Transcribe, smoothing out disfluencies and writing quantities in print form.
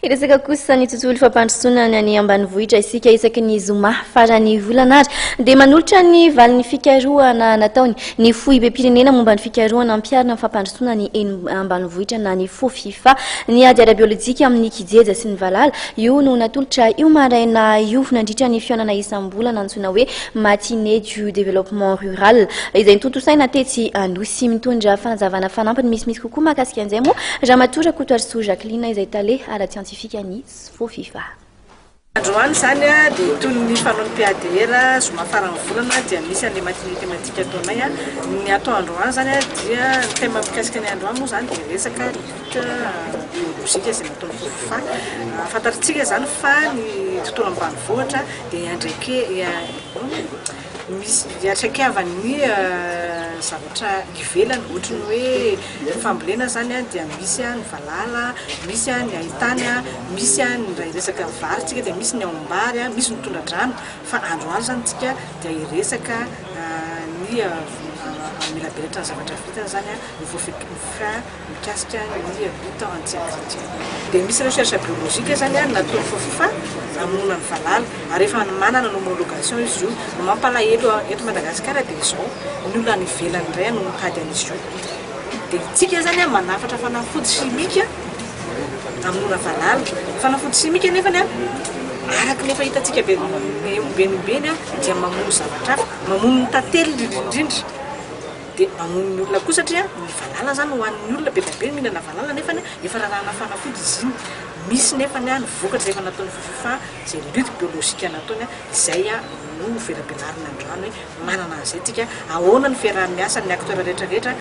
Iresaka kosa ny tontolo fampandrosoana ny ambanivohitra isika isaky ny zoma faran'ny volana dia manolotra ny valin'ny fikarohana nataony ny Foibem-pirenena momba ny fikarohana ampiharina fampandrosoana ny ambanivohitra na ny Fofifa ny ady biolojika amin'ny kijeja sy ny valala io no natolotra io maraina io nandritra ny fiainana isam-bolana antsoina hoe matinée du développement rural izay tontosaina tetsy Andosy mitondra fanazavana fanampiny misy kokoa mahakasika an'izay moa raha matora kotoarso Jacqueline izay tale ara scientifique ny Fofifa. Androany zany dia toy ny fanompiadera zoma faran'ny volana dia misy an'ilay matinée thématique ataonay ny atao androany zany dia ny tema mikasika ny androany moa zany dia resaka biolojika izay nataony Fofifa. Fantatritsika zany fa ny tontolo ambanivohitra dia andraike misy atraikeavan'ny zavatra ivelany ohatrany hoe fambolena zany dia misy ny valala, misy ny ahitany, misy ny resaka varitsika dia misy ny aombary, misy ny tondradrano fa androany zany tsika dia iresaka ny milabelatra ny zavatra vitany zany ny Fofifa mikasika ny lutte anti-agriculture. Dia misy recherche biolojika zany nataony Fofifa amonona ny valala ary efa manana ny homologation izy io no mampalahelo eto Madagasikara dia izao ny olona any ivelany indray no mitady an'izy io. Dia itsika zany manafatra fanafody simika amonona valala. Fanafody simika nefany araka nefa hitantsika benombeny dia mamono zavatra hafa, mamono ny tantely indrindra. Dia mamono ny olona koa satria ny valala zany ho an'ny olona be dia be mihinana valala nefany efa rarahana fanafody izy iny. Misy nefany ny vokatra izay efa nataony Fofifa izay lutte biolojika nataony izay no verabelарina androany hoe manana an'izay tsika ahoana ny fiaraha-miasan'ny aktora rehetrarehetra